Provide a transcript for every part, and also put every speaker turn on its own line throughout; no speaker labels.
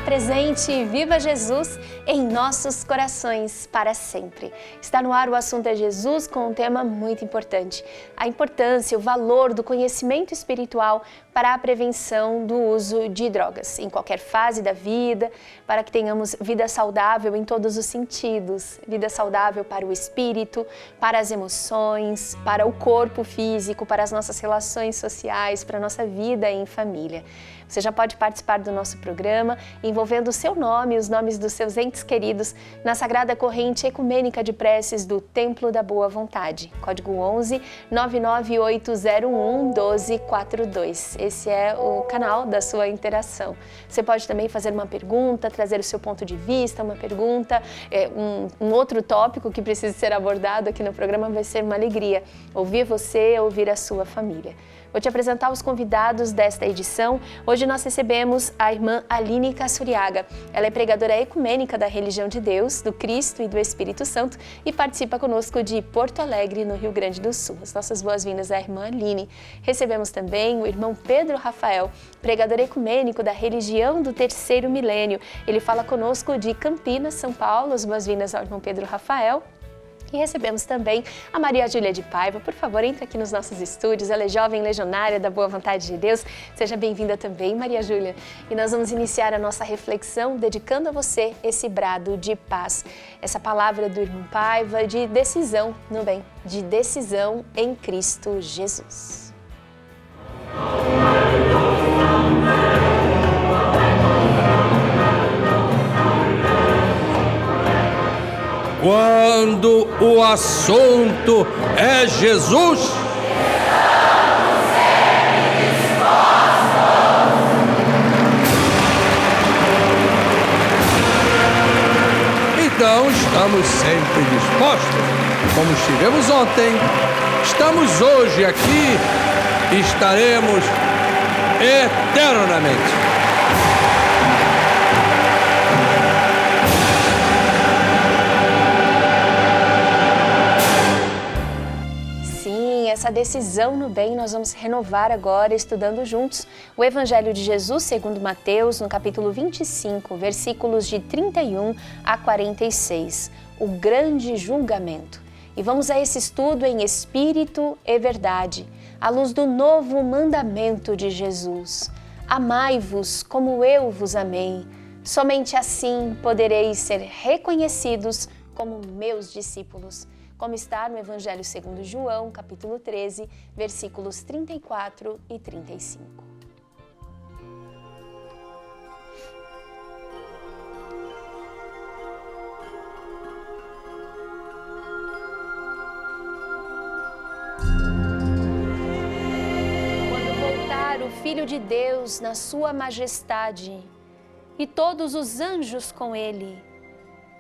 presente, viva Jesus em nossos corações para sempre. Está no ar o Assunto é Jesus com um tema muito importante, a importância, o valor do conhecimento espiritual para a prevenção do uso de drogas em qualquer fase da vida, para que tenhamos vida saudável em todos os sentidos, vida saudável para o espírito, para as emoções, para o corpo físico, para as nossas relações sociais, para a nossa vida em família. Você já pode participar do nosso programa envolvendo o seu nome e os nomes dos seus entes queridos na Sagrada Corrente Ecumênica de Preces do Templo da Boa Vontade. Código 11 99801 1242. Esse é o canal da sua interação. Você pode também fazer uma pergunta, trazer o seu ponto de vista, uma pergunta, um outro tópico que precisa ser abordado aqui no programa. Vai ser uma alegria ouvir você, ouvir a sua família. Vou te apresentar os convidados desta edição. Hoje nós recebemos a irmã Aline Cassuriaga. Ela é pregadora ecumênica da Religião de Deus, do Cristo e do Espírito Santo e participa conosco de Porto Alegre, no Rio Grande do Sul. As nossas boas-vindas à irmã Aline. Recebemos também o irmão Pedro Rafael, pregador ecumênico da Religião do Terceiro Milênio. Ele fala conosco de Campinas, São Paulo. As boas-vindas ao irmão Pedro Rafael. E recebemos também a Maria Júlia de Paiva. Por favor, entre aqui nos nossos estúdios. Ela é jovem legionária da Boa Vontade de Deus. Seja bem-vinda também, Maria Júlia. E nós vamos iniciar a nossa reflexão dedicando a você esse brado de paz. Essa palavra do irmão Paiva de decisão no bem, de decisão em Cristo Jesus.
Quando o assunto é Jesus,
estamos sempre dispostos.
então estamos sempre dispostos. Como estivemos ontem, estamos hoje aqui e estaremos eternamente.
Essa decisão no bem nós vamos renovar agora estudando juntos o Evangelho de Jesus segundo Mateus, no capítulo 25, versículos de 31 a 46, o grande julgamento. E vamos a esse estudo em espírito e verdade, à luz do novo mandamento de Jesus. Amai-vos como eu vos amei, somente assim podereis ser reconhecidos como meus discípulos. Como está no Evangelho segundo João, capítulo 13, versículos 34 e 35. Quando voltar o Filho de Deus na sua majestade e todos os anjos com ele,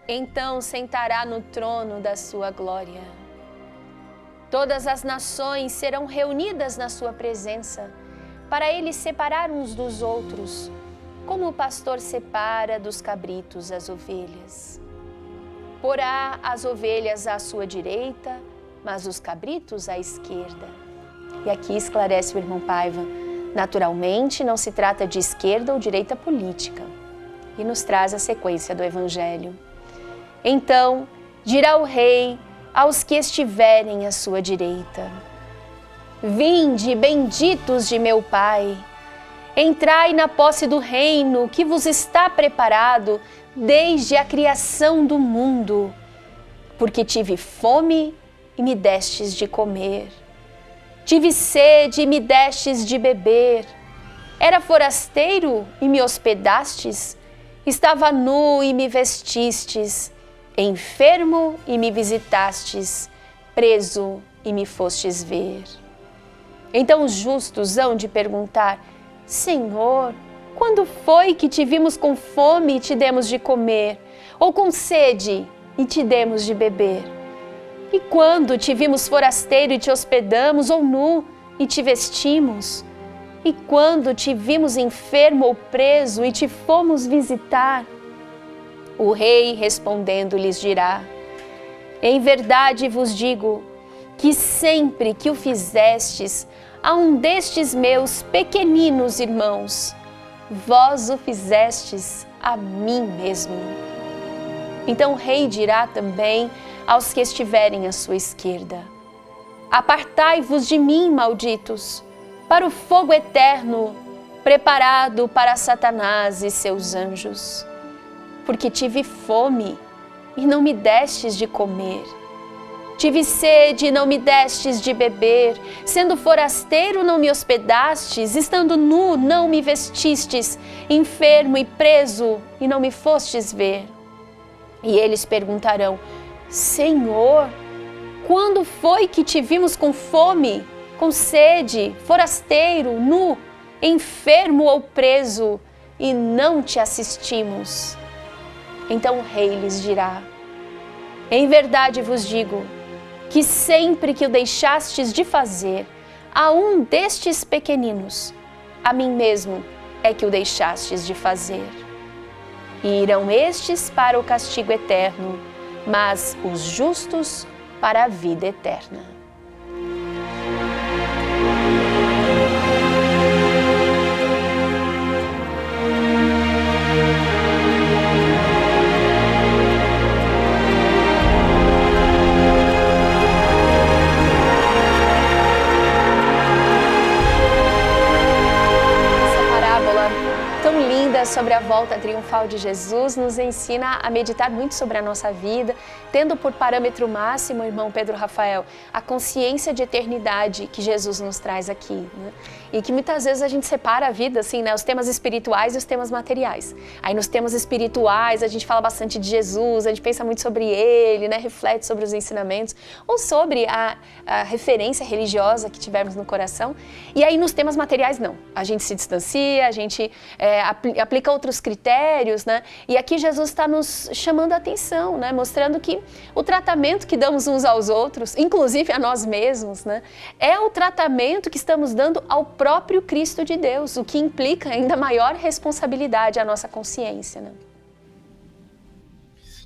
então sentará no trono da sua glória. Todas as nações serão reunidas na sua presença, para ele separar uns dos outros, como o pastor separa dos cabritos as ovelhas. Porá as ovelhas à sua direita, mas os cabritos à esquerda. E aqui esclarece o irmão Paiva, naturalmente não se trata de esquerda ou direita política, e nos traz a sequência do Evangelho. Então dirá o rei aos que estiverem à sua direita: vinde, benditos de meu Pai, entrai na posse do reino que vos está preparado desde a criação do mundo, porque tive fome e me destes de comer, tive sede e me destes de beber, era forasteiro e me hospedastes, estava nu e me vestistes, enfermo e me visitastes, preso e me fostes ver. Então os justos hão de perguntar: Senhor, quando foi que te vimos com fome e te demos de comer, ou com sede e te demos de beber? E quando te vimos forasteiro e te hospedamos, ou nu e te vestimos? E quando te vimos enfermo ou preso e te fomos visitar? O rei respondendo lhes dirá: em verdade vos digo que sempre que o fizestes a um destes meus pequeninos irmãos, vós o fizestes a mim mesmo. Então o rei dirá também aos que estiverem à sua esquerda: apartai-vos de mim, malditos, para o fogo eterno, preparado para Satanás e seus anjos. Porque tive fome e não me destes de comer. Tive sede e não me destes de beber. Sendo forasteiro, não me hospedastes. Estando nu, não me vestistes. Enfermo e preso, e não me fostes ver. E eles perguntarão: Senhor, quando foi que te vimos com fome, com sede, forasteiro, nu, enfermo ou preso, e não te assistimos? Então o rei lhes dirá: em verdade vos digo, que sempre que o deixastes de fazer a um destes pequeninos, a mim mesmo é que o deixastes de fazer. E irão estes para o castigo eterno, mas os justos para a vida eterna. Sobre a volta triunfal de Jesus, nos ensina a meditar muito sobre a nossa vida, tendo por parâmetro máximo, irmão Pedro Rafael, a consciência de eternidade que Jesus nos traz aqui, né? E que muitas vezes a gente separa a vida, assim, né? Os temas espirituais e os temas materiais. Aí nos temas espirituais a gente fala bastante de Jesus, a gente pensa muito sobre ele, né? Reflete sobre os ensinamentos, ou sobre a referência religiosa que tivermos no coração. E aí nos temas materiais não, a gente se distancia, a gente aplica outros critérios, né? E aqui Jesus está nos chamando a atenção, né? Mostrando que o tratamento que damos uns aos outros, inclusive a nós mesmos, né? É o tratamento que estamos dando ao próprio Cristo de Deus, o que implica ainda maior responsabilidade à nossa consciência, né?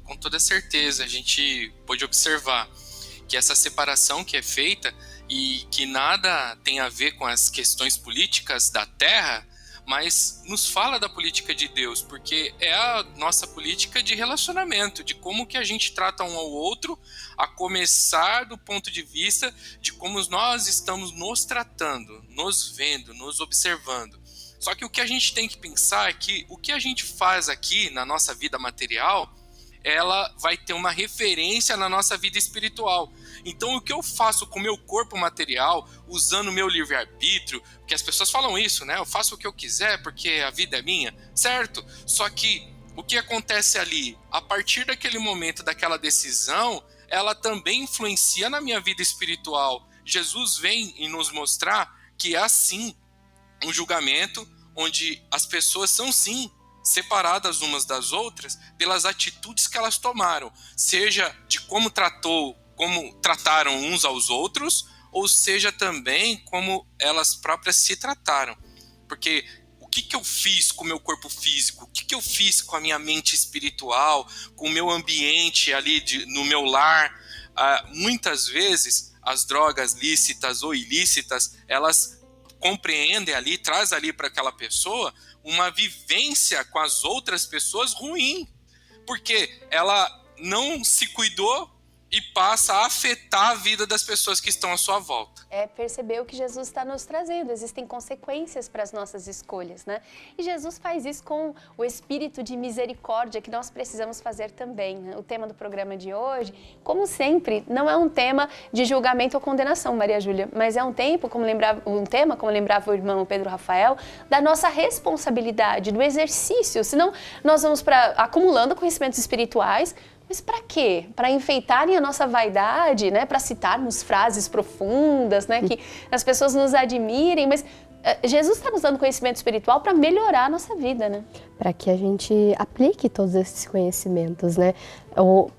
Com toda certeza, a gente pode observar que essa separação que é feita e que nada tem a ver com as questões políticas da terra, mas nos fala da política de Deus, porque é a nossa política de relacionamento, de como que a gente trata um ao outro, a começar do ponto de vista de como nós estamos nos tratando, nos vendo, nos observando. Só que o que a gente tem que pensar é que o que a gente faz aqui na nossa vida material, ela vai ter uma referência na nossa vida espiritual. Então o que eu faço com o meu corpo material, usando o meu livre-arbítrio, porque as pessoas falam isso, né? Eu faço o que eu quiser porque a vida é minha, certo? Só que o que acontece ali, a partir daquele momento, daquela decisão, ela também influencia na minha vida espiritual. Jesus vem e nos mostrar que é assim um julgamento onde as pessoas são sim separadas umas das outras pelas atitudes que elas tomaram, seja de como trataram uns aos outros, ou seja também como elas próprias se trataram. Porque o que eu fiz com o meu corpo físico, o que eu fiz com a minha mente espiritual, com o meu ambiente ali no meu lar, muitas vezes as drogas lícitas ou ilícitas, elas compreendem ali, traz ali para aquela pessoa uma vivência com as outras pessoas ruim, porque ela não se cuidou e passa a afetar a vida das pessoas que estão à sua volta.
É perceber o que Jesus está nos trazendo. Existem consequências para as nossas escolhas, né? E Jesus faz isso com o espírito de misericórdia que nós precisamos fazer também, né? O tema do programa de hoje, como sempre, não é um tema de julgamento ou condenação, Maria Júlia, mas é um tema, como lembrava o irmão Pedro Rafael, da nossa responsabilidade, do exercício. Senão nós vamos acumulando conhecimentos espirituais. Mas para quê? Para enfeitarem a nossa vaidade, né? Para citarmos frases profundas, né? Que as pessoas nos admirem, mas Jesus está nos dando conhecimento espiritual para melhorar a nossa vida, né?
Para que a gente aplique todos esses conhecimentos, né?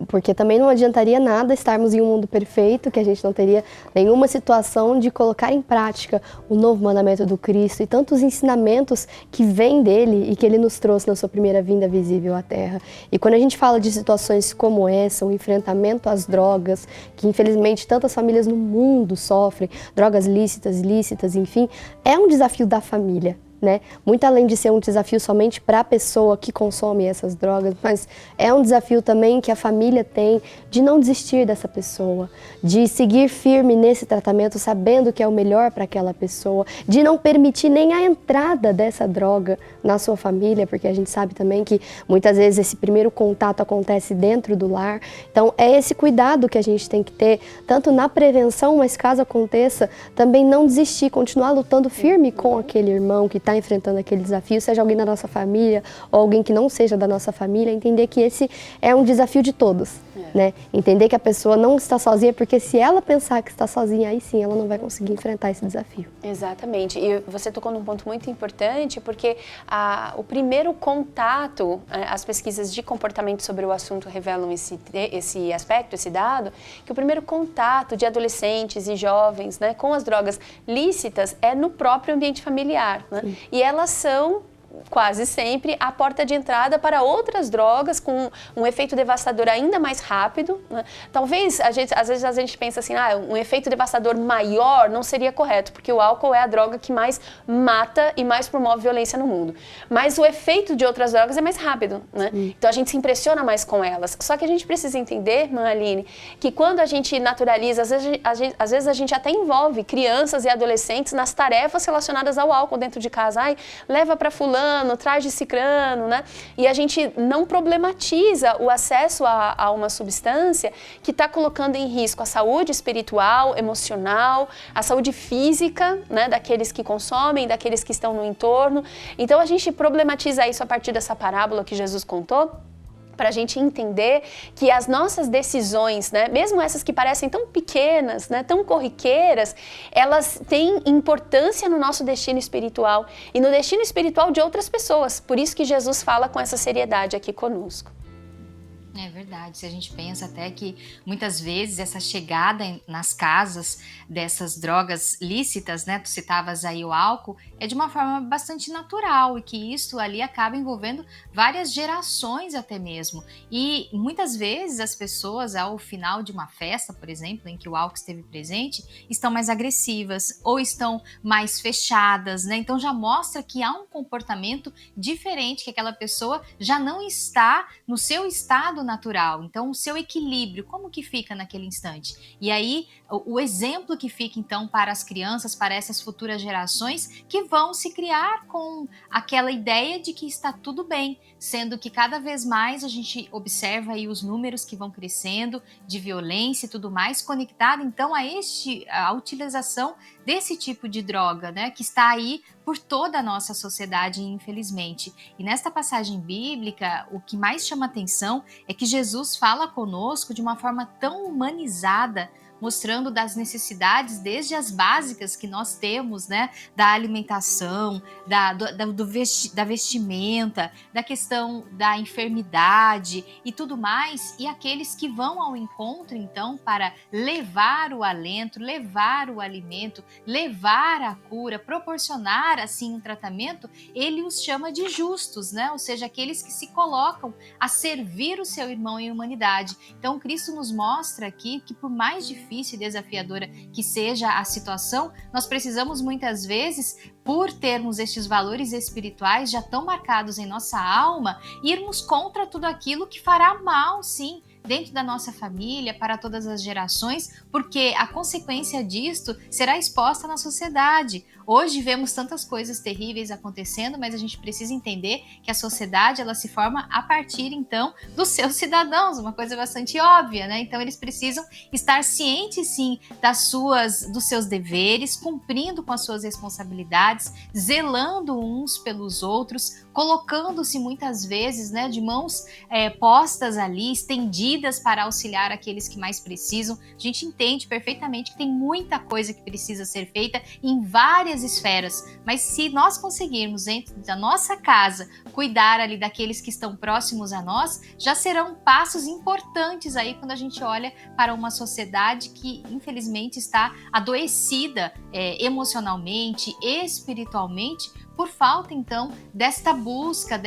Porque também não adiantaria nada estarmos em um mundo perfeito, que a gente não teria nenhuma situação de colocar em prática o novo mandamento do Cristo e tantos ensinamentos que vêm dele e que ele nos trouxe na sua primeira vinda visível à Terra. E quando a gente fala de situações como essa, o enfrentamento às drogas, que infelizmente tantas famílias no mundo sofrem, drogas lícitas, ilícitas, enfim, é um desafio da família. né? Muito além de ser um desafio somente para a pessoa que consome essas drogas, mas é um desafio também que a família tem de não desistir dessa pessoa, de seguir firme nesse tratamento, sabendo que é o melhor para aquela pessoa, de não permitir nem a entrada dessa droga na sua família, porque a gente sabe também que muitas vezes esse primeiro contato acontece dentro do lar. Então é esse cuidado que a gente tem que ter, tanto na prevenção, mas caso aconteça, também não desistir, continuar lutando firme com aquele irmão que está enfrentando aquele desafio, seja alguém da nossa família ou alguém que não seja da nossa família, entender que esse é um desafio de todos, né? Entender que a pessoa não está sozinha, porque se ela pensar que está sozinha, aí sim ela não vai conseguir enfrentar esse desafio.
Exatamente. E você tocou num ponto muito importante, porque o primeiro contato, as pesquisas de comportamento sobre o assunto revelam esse aspecto, esse dado, que o primeiro contato de adolescentes e jovens, né, com as drogas lícitas é no próprio ambiente familiar, né? E elas são quase sempre a porta de entrada para outras drogas com um efeito devastador ainda mais rápido, né? Talvez, às vezes a gente pensa assim, um efeito devastador maior não seria correto, porque o álcool é a droga que mais mata e mais promove violência no mundo. Mas o efeito de outras drogas é mais rápido, né? Então a gente se impressiona mais com elas. Só que a gente precisa entender, Aline, que quando a gente naturaliza, às vezes a gente até envolve crianças e adolescentes nas tarefas relacionadas ao álcool dentro de casa. Leva para fulano, traz de cicrano, né? E a gente não problematiza o acesso a uma substância que está colocando em risco a saúde espiritual, emocional, a saúde física, né, daqueles que consomem, daqueles que estão no entorno. Então a gente problematiza isso a partir dessa parábola que Jesus contou, para a gente entender que as nossas decisões, né, mesmo essas que parecem tão pequenas, né, tão corriqueiras, elas têm importância no nosso destino espiritual e no destino espiritual de outras pessoas. Por isso que Jesus fala com essa seriedade aqui conosco.
É verdade, se a gente pensa até que muitas vezes essa chegada nas casas dessas drogas lícitas, né, tu citavas aí o álcool, é de uma forma bastante natural e que isso ali acaba envolvendo várias gerações até mesmo. E muitas vezes as pessoas ao final de uma festa, por exemplo, em que o álcool esteve presente, estão mais agressivas ou estão mais fechadas, né? Então já mostra que há um comportamento diferente, que aquela pessoa já não está no seu estado natural. Então o seu equilíbrio, como que fica naquele instante? E aí o exemplo que fica então para as crianças, para essas futuras gerações que vão se criar com aquela ideia de que está tudo bem, sendo que cada vez mais a gente observa aí os números que vão crescendo de violência e tudo mais, conectado então a utilização desse tipo de droga, né, que está aí por toda a nossa sociedade, infelizmente. E nesta passagem bíblica, o que mais chama atenção é que Jesus fala conosco de uma forma tão humanizada, mostrando das necessidades, desde as básicas que nós temos, né, da alimentação, da vestimenta, da questão da enfermidade e tudo mais, e aqueles que vão ao encontro, então, para levar o alento, levar o alimento, levar a cura, proporcionar, assim, um tratamento, ele os chama de justos, né, ou seja, aqueles que se colocam a servir o seu irmão em humanidade. Então, Cristo nos mostra aqui que por mais difícil e desafiadora que seja a situação, nós precisamos muitas vezes, por termos estes valores espirituais já tão marcados em nossa alma, irmos contra tudo aquilo que fará mal, sim, dentro da nossa família, para todas as gerações, porque a consequência disto será exposta na sociedade. Hoje vemos tantas coisas terríveis acontecendo, mas a gente precisa entender que a sociedade ela se forma a partir então dos seus cidadãos, uma coisa bastante óbvia, né? Então eles precisam estar cientes sim dos seus deveres, cumprindo com as suas responsabilidades, zelando uns pelos outros, colocando-se muitas vezes, né, de mãos postas ali, estendidas para auxiliar aqueles que mais precisam. A gente entende perfeitamente que tem muita coisa que precisa ser feita em várias esferas, mas se nós conseguirmos dentro da nossa casa cuidar ali daqueles que estão próximos a nós, já serão passos importantes aí quando a gente olha para uma sociedade que infelizmente está adoecida emocionalmente, espiritualmente, por falta, então, desta busca,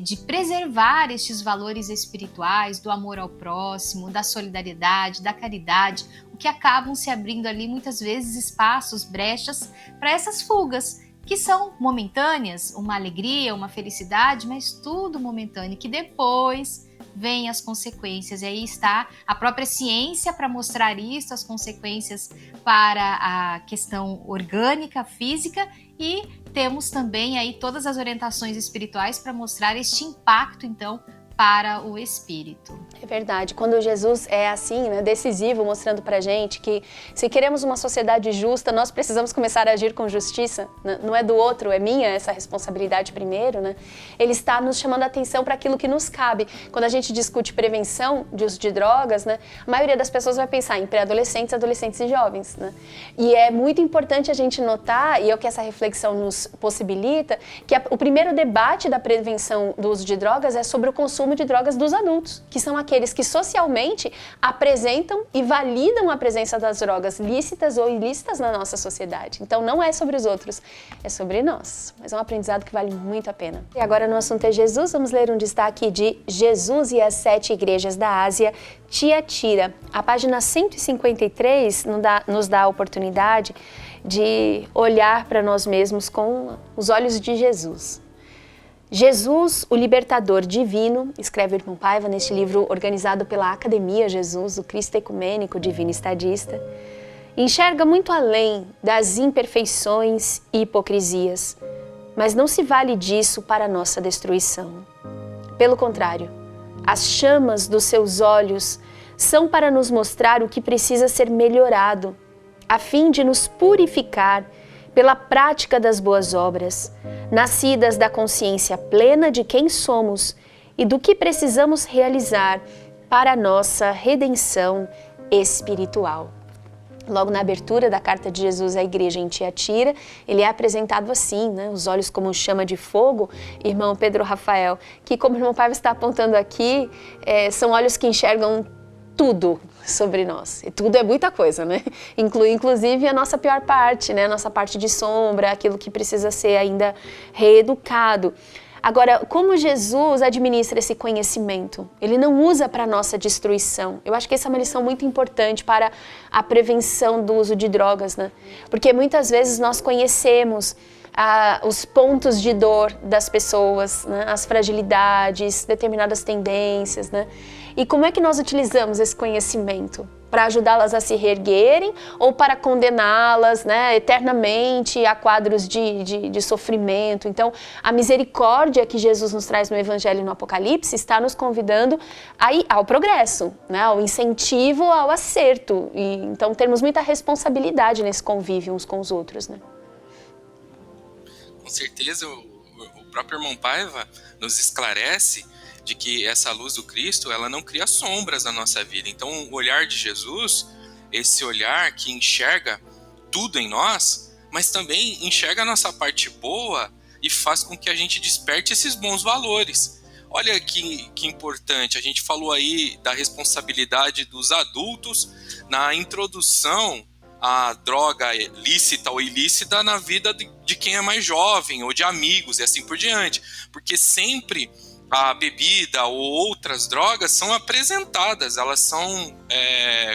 de preservar estes valores espirituais, do amor ao próximo, da solidariedade, da caridade, o que acabam se abrindo ali, muitas vezes, espaços, brechas, para essas fugas que são momentâneas, uma alegria, uma felicidade, mas tudo momentâneo, que depois vem as consequências. E aí está a própria ciência para mostrar isso, as consequências para a questão orgânica, física, e temos também aí todas as orientações espirituais para mostrar este impacto, então, para o espírito.
É verdade. Quando Jesus é assim, né, decisivo, mostrando pra gente que se queremos uma sociedade justa, nós precisamos começar a agir com justiça, né? Não é do outro, é minha essa responsabilidade primeiro, né? Ele está nos chamando a atenção para aquilo que nos cabe. Quando a gente discute prevenção de uso de drogas, né, a maioria das pessoas vai pensar em pré-adolescentes, adolescentes e jovens, né? E é muito importante a gente notar, e é o que essa reflexão nos possibilita, que o primeiro debate da prevenção do uso de drogas é sobre o consumo de drogas dos adultos, que são aqueles que socialmente apresentam e validam a presença das drogas lícitas ou ilícitas na nossa sociedade. Então não é sobre os outros, é sobre nós. Mas é um aprendizado que vale muito a pena. E agora no assunto é Jesus, vamos ler um destaque de Jesus e as 7 igrejas da Ásia, Tiatira. A página 153 nos dá a oportunidade de olhar para nós mesmos com os olhos de Jesus. Jesus, o libertador divino, escreve o irmão Paiva neste livro organizado pela Academia Jesus, o Cristo Ecumênico Divino Estadista, enxerga muito além das imperfeições e hipocrisias, mas não se vale disso para nossa destruição. Pelo contrário, as chamas dos seus olhos são para nos mostrar o que precisa ser melhorado, a fim de nos purificar pela prática das boas obras, nascidas da consciência plena de quem somos e do que precisamos realizar para a nossa redenção espiritual. Logo na abertura da carta de Jesus à igreja em Tiatira, ele é apresentado assim, né? Os olhos como chama de fogo, irmão Pedro Rafael, que como o irmão Paiva está apontando aqui, são olhos que enxergam tudo sobre nós. E tudo é muita coisa, né? Inclui inclusive a nossa pior parte, né? A nossa parte de sombra, aquilo que precisa ser ainda reeducado. Agora, como Jesus administra esse conhecimento? Ele não usa para nossa destruição. Eu acho que essa é uma lição muito importante para a prevenção do uso de drogas, né? Porque muitas vezes nós conhecemos os pontos de dor das pessoas, né? As fragilidades, determinadas tendências, né? E como é que nós utilizamos esse conhecimento? Para ajudá-las a se reerguerem ou para condená-las, né, eternamente a quadros de sofrimento? Então, a misericórdia que Jesus nos traz no Evangelho e no Apocalipse está nos convidando ao progresso, né, ao incentivo, ao acerto. E, então, temos muita responsabilidade nesse convívio uns com os outros, né?
Com certeza, o próprio irmão Paiva nos esclarece de que essa luz do Cristo, ela não cria sombras na nossa vida. Então, o olhar de Jesus, esse olhar que enxerga tudo em nós, mas também enxerga a nossa parte boa e faz com que a gente desperte esses bons valores. Olha que importante, a gente falou aí da responsabilidade dos adultos na introdução à droga lícita ou ilícita na vida de quem é mais jovem ou de amigos e assim por diante. Porque sempre a bebida ou outras drogas são apresentadas, elas são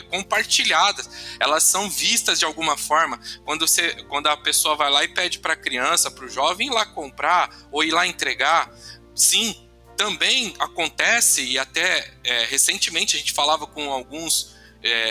compartilhadas, elas são vistas de alguma forma. Quando a pessoa vai lá e pede para a criança, para o jovem ir lá comprar ou ir lá entregar, sim, também acontece, e até recentemente a gente falava com alguns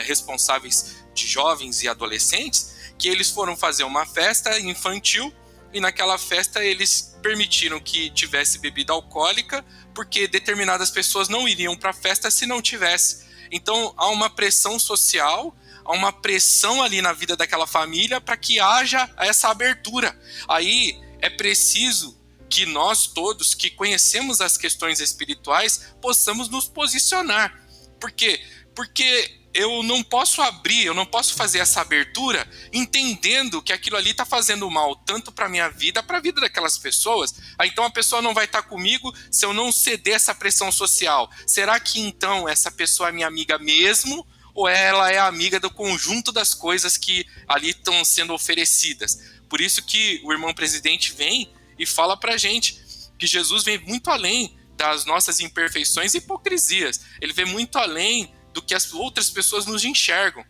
responsáveis de jovens e adolescentes, que eles foram fazer uma festa infantil e naquela festa eles permitiram que tivesse bebida alcoólica porque determinadas pessoas não iriam para a festa se não tivesse. Então há uma pressão social, há uma pressão ali na vida daquela família para que haja essa abertura. Aí é preciso que nós todos que conhecemos as questões espirituais possamos nos posicionar. Por quê? Porque eu não posso abrir, eu não posso fazer essa abertura entendendo que aquilo ali está fazendo mal tanto para a minha vida, para a vida daquelas pessoas. Então a pessoa não vai estar comigo se eu não ceder essa pressão social. Será que então essa pessoa é minha amiga mesmo? Ou ela é amiga do conjunto das coisas que ali estão sendo oferecidas? Por isso que o irmão presidente vem e fala para a gente que Jesus vem muito além das nossas imperfeições e hipocrisias. Ele vem muito além do que as outras pessoas nos enxergam.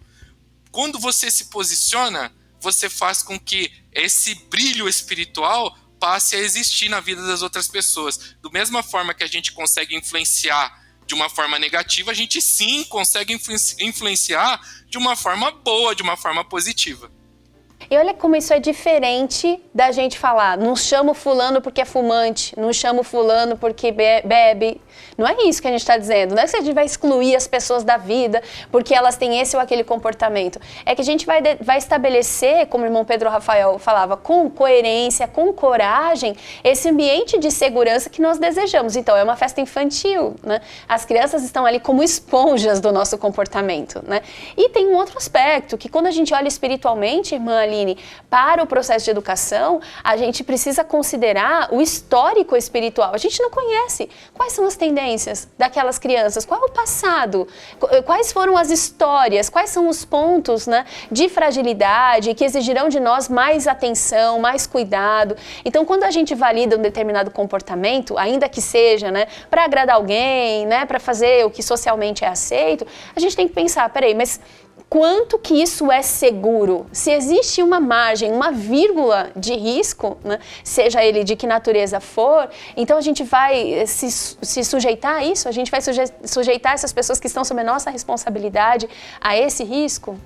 Quando você se posiciona, você faz com que esse brilho espiritual passe a existir na vida das outras pessoas. Da mesma forma que a gente consegue influenciar de uma forma negativa, a gente sim consegue influenciar de uma forma boa, de uma forma positiva.
E olha como isso é diferente da gente falar, não chamo fulano porque é fumante, não chamo fulano porque bebe. Não é isso que a gente está dizendo, não é que a gente vai excluir as pessoas da vida porque elas têm esse ou aquele comportamento. É que a gente vai estabelecer, como o irmão Pedro Rafael falava, com coerência, com coragem, esse ambiente de segurança que nós desejamos. Então, é uma festa infantil, né? As crianças estão ali como esponjas do nosso comportamento, né? E tem um outro aspecto, que quando a gente olha espiritualmente, irmã Aline, para o processo de educação, a gente precisa considerar o histórico espiritual. A gente não conhece quais são as tendências daquelas crianças, qual é o passado, quais foram as histórias, quais são os pontos, né, de fragilidade que exigirão de nós mais atenção, mais cuidado. Então, quando a gente valida um determinado comportamento, ainda que seja, né, para agradar alguém, né, para fazer o que socialmente é aceito, a gente tem que pensar, peraí, mas quanto que isso é seguro? Se existe uma margem, uma vírgula de risco, né, seja ele de que natureza for, então a gente vai se sujeitar a isso? A gente vai sujeitar essas pessoas que estão sob a nossa responsabilidade a esse risco?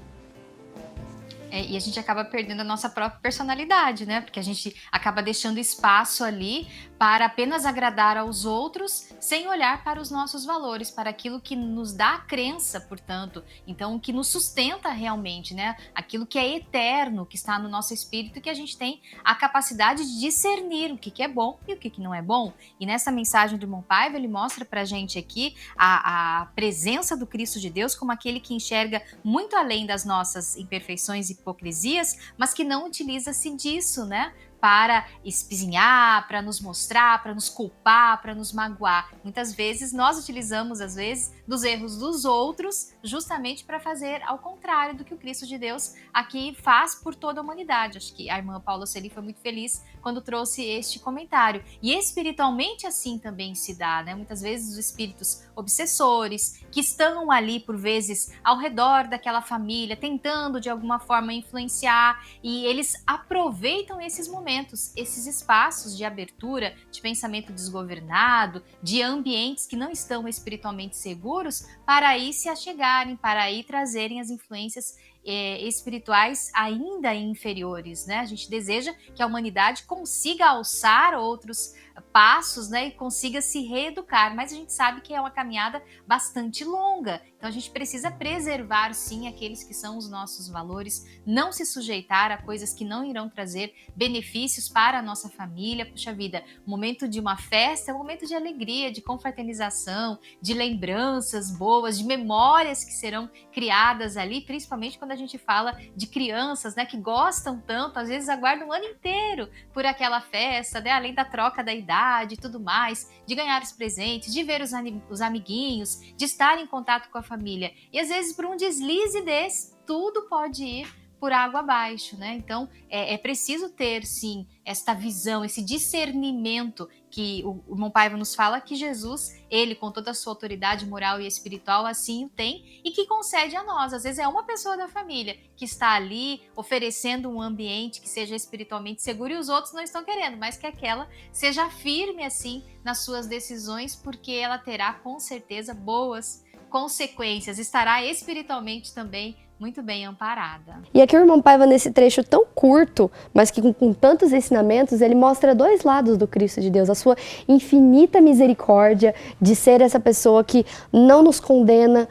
E a gente acaba perdendo a nossa própria personalidade, né? Porque a gente acaba deixando espaço ali para apenas agradar aos outros, sem olhar para os nossos valores, para aquilo que nos dá a crença, portanto. Então, o que nos sustenta realmente, né? Aquilo que é eterno, que está no nosso espírito, que a gente tem a capacidade de discernir o que é bom e o que não é bom. E nessa mensagem do irmão Paiva, ele mostra pra gente aqui a presença do Cristo de Deus como aquele que enxerga muito além das nossas imperfeições e hipocrisias, mas que não utiliza-se disso, né? Para espizinhar, para nos mostrar, para nos culpar, para nos magoar. Muitas vezes nós utilizamos, às vezes, dos erros dos outros justamente para fazer ao contrário do que o Cristo de Deus aqui faz por toda a humanidade. Acho que a irmã Paula Celi foi muito feliz quando trouxe este comentário. E espiritualmente assim também se dá, né? Muitas vezes os espíritos obsessores que estão ali por vezes ao redor daquela família, tentando de alguma forma influenciar, e eles aproveitam esses momentos, esses espaços de abertura, de pensamento desgovernado, de ambientes que não estão espiritualmente seguros, para aí se achegarem, para aí trazerem as influências espirituais ainda inferiores, né? A gente deseja que a humanidade consiga alçar outros passos, né, e consiga se reeducar, mas a gente sabe que é uma caminhada bastante longa, então a gente precisa preservar sim aqueles que são os nossos valores, não se sujeitar a coisas que não irão trazer benefícios para a nossa família. Puxa vida, o momento de uma festa é um momento de alegria, de confraternização, de lembranças boas, de memórias que serão criadas ali, principalmente quando a gente fala de crianças, né, que gostam tanto, às vezes aguardam um ano inteiro por aquela festa, né, além da troca da idade e tudo mais, de ganhar os presentes, de ver os amiguinhos, de estar em contato com a família. E às vezes por um deslize desse, tudo pode ir por água abaixo, né? Então é preciso ter sim esta visão, esse discernimento que o irmão Paiva nos fala que Jesus, ele com toda a sua autoridade moral e espiritual assim o tem e que concede a nós. Às vezes é uma pessoa da família que está ali oferecendo um ambiente que seja espiritualmente seguro e os outros não estão querendo, mas que aquela seja firme assim nas suas decisões, porque ela terá com certeza boas consequências, estará espiritualmente também muito bem amparada.
E aqui o irmão Paiva, nesse trecho tão curto, mas que com tantos ensinamentos, ele mostra dois lados do Cristo de Deus, a sua infinita misericórdia de ser essa pessoa que não nos condena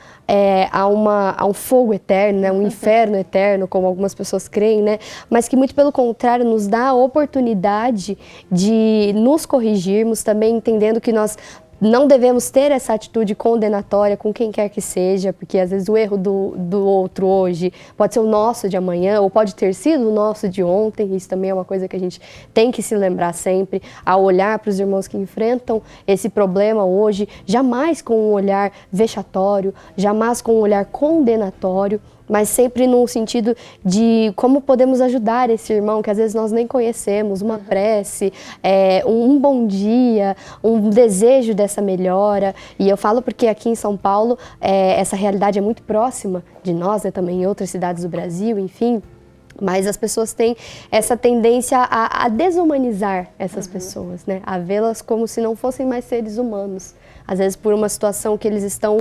a um fogo eterno, né, um inferno eterno, como algumas pessoas creem, né, mas que muito pelo contrário nos dá a oportunidade de nos corrigirmos, também entendendo que nós não devemos ter essa atitude condenatória com quem quer que seja, porque às vezes o erro do outro hoje pode ser o nosso de amanhã, ou pode ter sido o nosso de ontem. Isso também é uma coisa que a gente tem que se lembrar sempre, ao olhar para os irmãos que enfrentam esse problema hoje, jamais com um olhar vexatório, jamais com um olhar condenatório, mas sempre num sentido de como podemos ajudar esse irmão que às vezes nós nem conhecemos, uma prece, um bom dia, um desejo dessa melhora. E eu falo porque aqui em São Paulo essa realidade é muito próxima de nós, né, também em outras cidades do Brasil, enfim. Mas as pessoas têm essa tendência a desumanizar essas pessoas, né? A vê-las como se não fossem mais seres humanos. Às vezes por uma situação que eles estão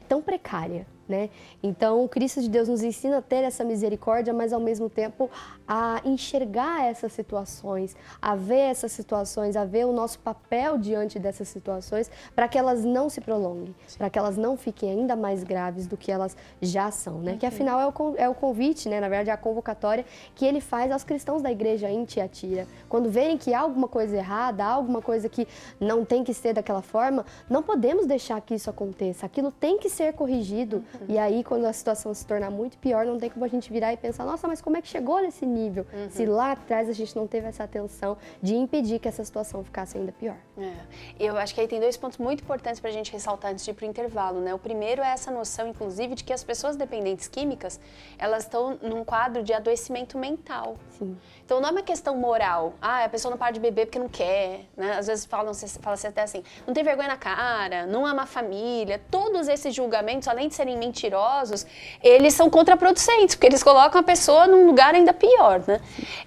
tão precária, né? Então, o Cristo de Deus nos ensina a ter essa misericórdia, mas ao mesmo tempo a enxergar essas situações, a ver essas situações, a ver o nosso papel diante dessas situações, para que elas não se prolonguem, para que elas não fiquem ainda mais graves do que elas já são, né? Que afinal é o convite, né? Na verdade, é a convocatória que ele faz aos cristãos da igreja em Tiatira. Quando verem que há alguma coisa errada, há alguma coisa que não tem que ser daquela forma, não podemos deixar que isso aconteça. Aquilo tem que ser corrigido. E aí, quando a situação se tornar muito pior, não tem como a gente virar e pensar, nossa, mas como é que chegou nesse nível? Se lá atrás a gente não teve essa atenção de impedir que essa situação ficasse ainda pior.
Eu acho que aí tem 2 pontos muito importantes para a gente ressaltar antes de ir para o intervalo, né? O primeiro é essa noção, inclusive, de que as pessoas dependentes químicas, elas estão num quadro de adoecimento mental.
Sim.
Então não é uma questão moral, a pessoa não para de beber porque não quer, né? Às vezes fala-se até assim, não tem vergonha na cara, não ama a família. Todos esses julgamentos, além de serem mentirosos, eles são contraproducentes, porque eles colocam a pessoa num lugar ainda pior, né?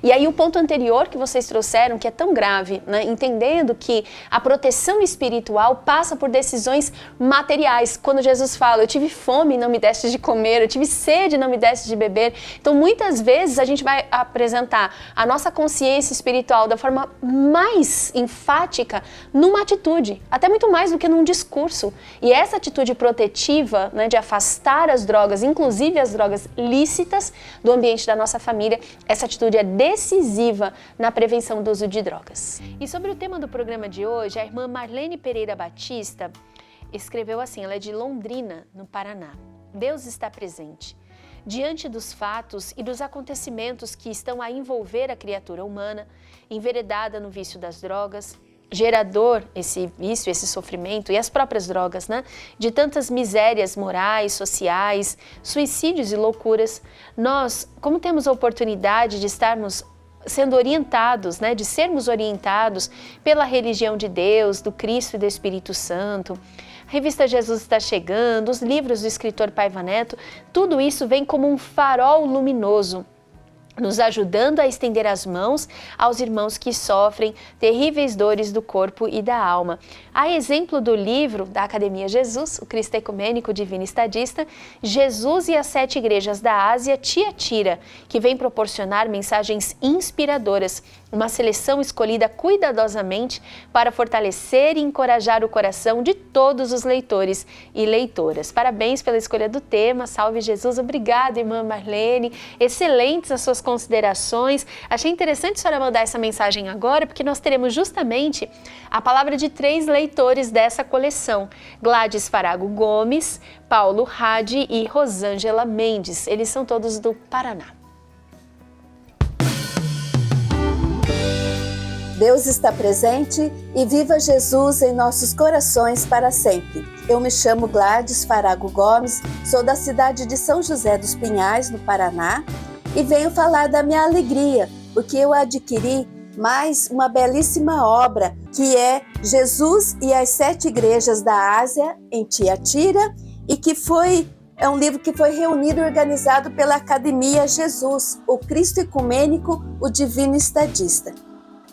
E aí o ponto anterior que vocês trouxeram, que é tão grave, né? Entendendo que a proteção espiritual passa por decisões materiais. Quando Jesus fala, eu tive fome e não me deste de comer, eu tive sede e não me deste de beber. Então muitas vezes a gente vai apresentar a nossa consciência espiritual da forma mais enfática numa atitude, até muito mais do que num discurso. E essa atitude protetiva, né, de afastar as drogas, inclusive as drogas lícitas, do ambiente da nossa família, essa atitude é decisiva na prevenção do uso de drogas. E sobre o tema do programa de hoje, a irmã Marlene Pereira Batista escreveu assim, ela é de Londrina, no Paraná. Deus está presente. Diante dos fatos e dos acontecimentos que estão a envolver a criatura humana, enveredada no vício das drogas, gerador, esse vício, esse sofrimento e as próprias drogas, né? De tantas misérias morais, sociais, suicídios e loucuras, nós, como temos a oportunidade de estarmos sendo orientados, né? De sermos orientados pela religião de Deus, do Cristo e do Espírito Santo, a revista Jesus está chegando, os livros do escritor Paiva Neto, tudo isso vem como um farol luminoso, nos ajudando a estender as mãos aos irmãos que sofrem terríveis dores do corpo e da alma. A exemplo do livro da Academia Jesus, o Cristo Ecumênico Divino Estadista, Jesus e as 7 Igrejas da Ásia, Tiatira, que vem proporcionar mensagens inspiradoras, uma seleção escolhida cuidadosamente para fortalecer e encorajar o coração de todos os leitores e leitoras. Parabéns pela escolha do tema, salve Jesus, obrigada irmã Marlene, excelentes as suas considerações. Achei interessante a senhora mandar essa mensagem agora, porque nós teremos justamente a palavra de 3 leitores dessa coleção, Gladys Farago Gomes, Paulo Hadi e Rosângela Mendes, eles são todos do Paraná.
Deus está presente e viva Jesus em nossos corações para sempre. Eu me chamo Gladys Farago Gomes, sou da cidade de São José dos Pinhais, no Paraná, e venho falar da minha alegria, porque eu adquiri mais uma belíssima obra, que é Jesus e as 7 Igrejas da Ásia, em Tiatira, e que é um livro que foi reunido e organizado pela Academia Jesus, o Cristo Ecumênico, o Divino Estadista.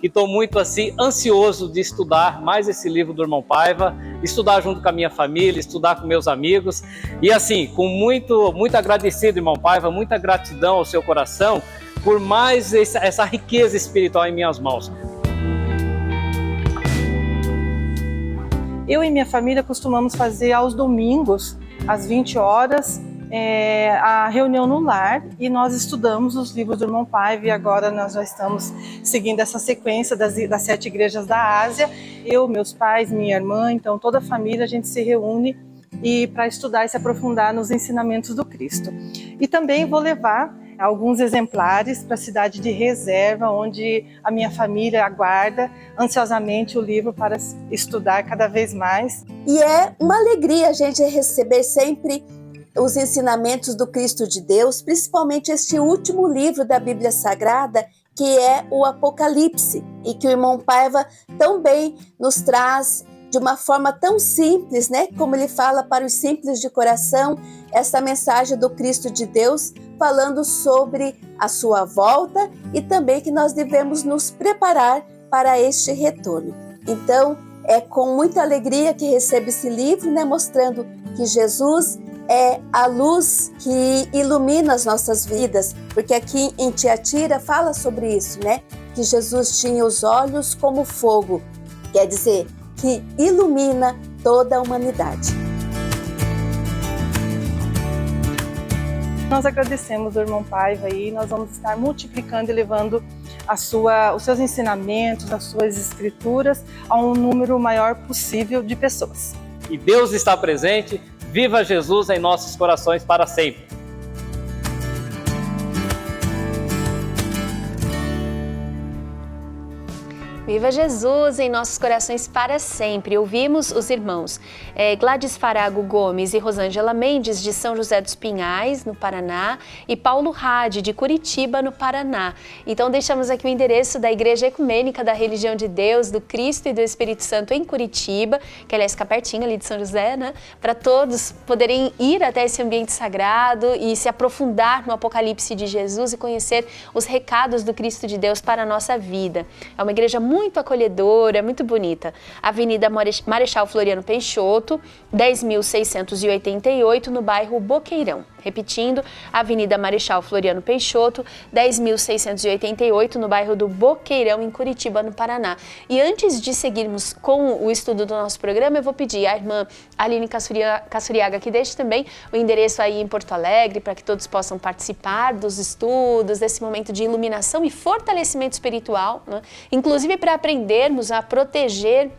E estou muito ansioso de estudar mais esse livro do irmão Paiva, estudar junto com a minha família, estudar com meus amigos. E com muito agradecido, irmão Paiva, muita gratidão ao seu coração por mais essa riqueza espiritual em minhas mãos.
Eu e minha família costumamos fazer aos domingos, às 20 horas, a reunião no lar, e nós estudamos os livros do irmão Paiva, e agora nós já estamos seguindo essa sequência das 7 Igrejas da Ásia. Eu, meus pais, minha irmã, então toda a família, a gente se reúne para estudar e se aprofundar nos ensinamentos do Cristo. E também vou levar alguns exemplares para a cidade de Reserva, onde a minha família aguarda ansiosamente o livro para estudar cada vez mais.
E é uma alegria a gente receber sempre os ensinamentos do Cristo de Deus, principalmente este último livro da Bíblia Sagrada, que é o Apocalipse, e que o irmão Paiva tão bem nos traz de uma forma tão simples, né? Como ele fala para os simples de coração, essa mensagem do Cristo de Deus, falando sobre a sua volta e também que nós devemos nos preparar para este retorno. Então, é com muita alegria que recebo esse livro, né? Mostrando que Jesus é a luz que ilumina as nossas vidas, porque aqui em Tiatira fala sobre isso, né? Que Jesus tinha os olhos como fogo, quer dizer, que ilumina toda a humanidade.
Nós agradecemos o irmão Paiva e nós vamos estar multiplicando e levando os seus ensinamentos, as suas escrituras a um número maior possível de pessoas.
E Deus está presente, viva Jesus em nossos corações para sempre.
Viva Jesus em nossos corações para sempre. Ouvimos os irmãos Gladys Farago Gomes e Rosângela Mendes, de São José dos Pinhais, no Paraná, e Paulo Rade, de Curitiba, no Paraná. Então deixamos aqui o endereço da Igreja Ecumênica da Religião de Deus, do Cristo e do Espírito Santo em Curitiba, que aliás fica pertinho ali de São José, né? Para todos poderem ir até esse ambiente sagrado e se aprofundar no Apocalipse de Jesus e conhecer os recados do Cristo de Deus para a nossa vida. É uma igreja muito acolhedora, muito bonita. Avenida Marechal Floriano Peixoto, 10.688, no bairro Boqueirão. Repetindo, Avenida Marechal Floriano Peixoto, 10.688, no bairro do Boqueirão, em Curitiba, no Paraná. E antes de seguirmos com o estudo do nosso programa, eu vou pedir à irmã Aline Cassuriaga que deixe também o endereço aí em Porto Alegre, para que todos possam participar dos estudos, desse momento de iluminação e fortalecimento espiritual, né? Inclusive para aprendermos a proteger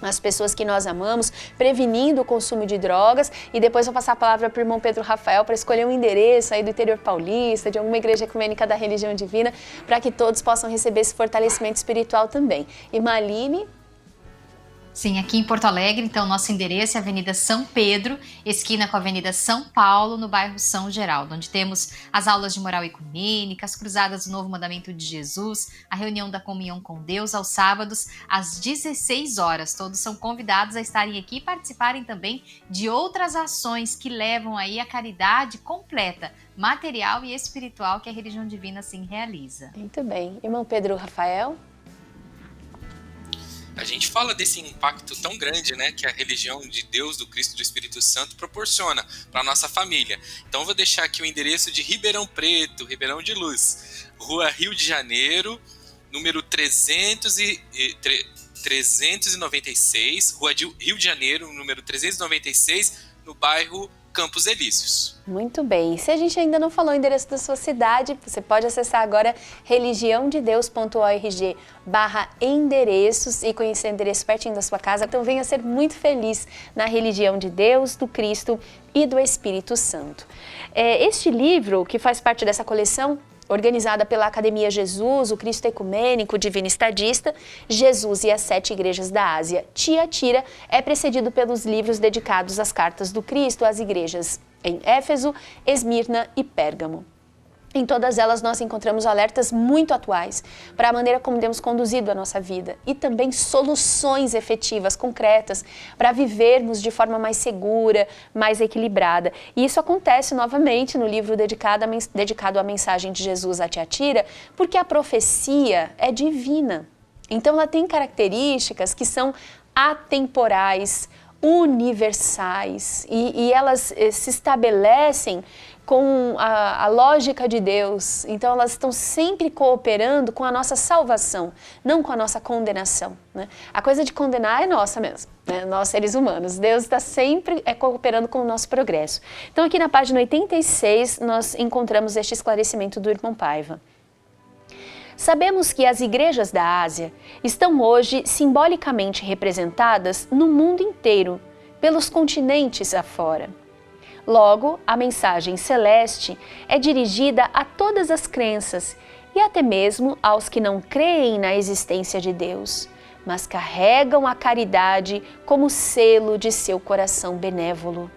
as pessoas que nós amamos, prevenindo o consumo de drogas. E depois vou passar a palavra para o irmão Pedro Rafael para escolher um endereço aí do interior paulista, de alguma igreja ecumênica da religião divina, para que todos possam receber esse fortalecimento espiritual também. Irmã Aline?
Sim, aqui em Porto Alegre, então, nosso endereço é Avenida São Pedro, esquina com a Avenida São Paulo, no bairro São Geraldo, onde temos as aulas de moral ecumênica, as cruzadas do Novo Mandamento de Jesus, a reunião da comunhão com Deus aos sábados, às 16 horas. Todos são convidados a estarem aqui e participarem também de outras ações que levam aí a caridade completa, material e espiritual, que a religião divina assim realiza.
Muito bem. Irmão Pedro Rafael?
A gente fala desse impacto tão grande, né, que a religião de Deus, do Cristo e do Espírito Santo proporciona para a nossa família. Então vou deixar aqui o endereço de Ribeirão Preto, Ribeirão de Luz, Rua Rio de Janeiro, número 396, Rua de Rio de Janeiro, número 396, no bairro Campos Elíseos.
Muito bem. Se a gente ainda não falou o endereço da sua cidade, você pode acessar agora religiãodedeus.org/endereços e conhecer o endereço pertinho da sua casa. Então venha ser muito feliz na religião de Deus, do Cristo e do Espírito Santo. Este livro, que faz parte dessa coleção, organizada pela Academia Jesus, o Cristo Ecumênico, Divino Estadista, Jesus e as 7 Igrejas da Ásia, Tiatira, é precedido pelos livros dedicados às cartas do Cristo às igrejas em Éfeso, Esmirna e Pérgamo. Em todas elas nós encontramos alertas muito atuais para a maneira como temos conduzido a nossa vida e também soluções efetivas, concretas, para vivermos de forma mais segura, mais equilibrada. E isso acontece novamente no livro dedicado à mensagem de Jesus a Tiatira, porque a profecia é divina. Então ela tem características que são atemporais, universais e elas se estabelecem com a lógica de Deus. Então elas estão sempre cooperando com a nossa salvação, não com a nossa condenação, né? A coisa de condenar é nossa mesmo, né? Nós seres humanos. Deus está sempre cooperando com o nosso progresso. Então aqui na página 86 nós encontramos este esclarecimento do irmão Paiva. Sabemos que as igrejas da Ásia estão hoje simbolicamente representadas no mundo inteiro, pelos continentes afora. Logo, a mensagem celeste é dirigida a todas as crenças e até mesmo aos que não creem na existência de Deus, mas carregam a caridade como selo de seu coração benévolo.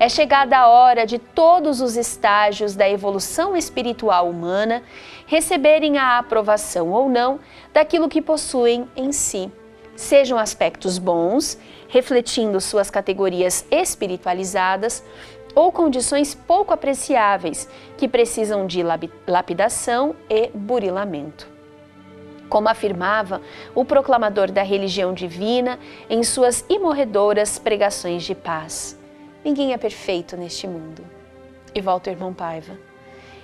É chegada a hora de todos os estágios da evolução espiritual humana receberem a aprovação ou não daquilo que possuem em si, sejam aspectos bons, refletindo suas categorias espiritualizadas, ou condições pouco apreciáveis, que precisam de lapidação e burilamento. Como afirmava o proclamador da religião divina em suas imorredoras pregações de paz: ninguém é perfeito neste mundo. E volta o irmão Paiva.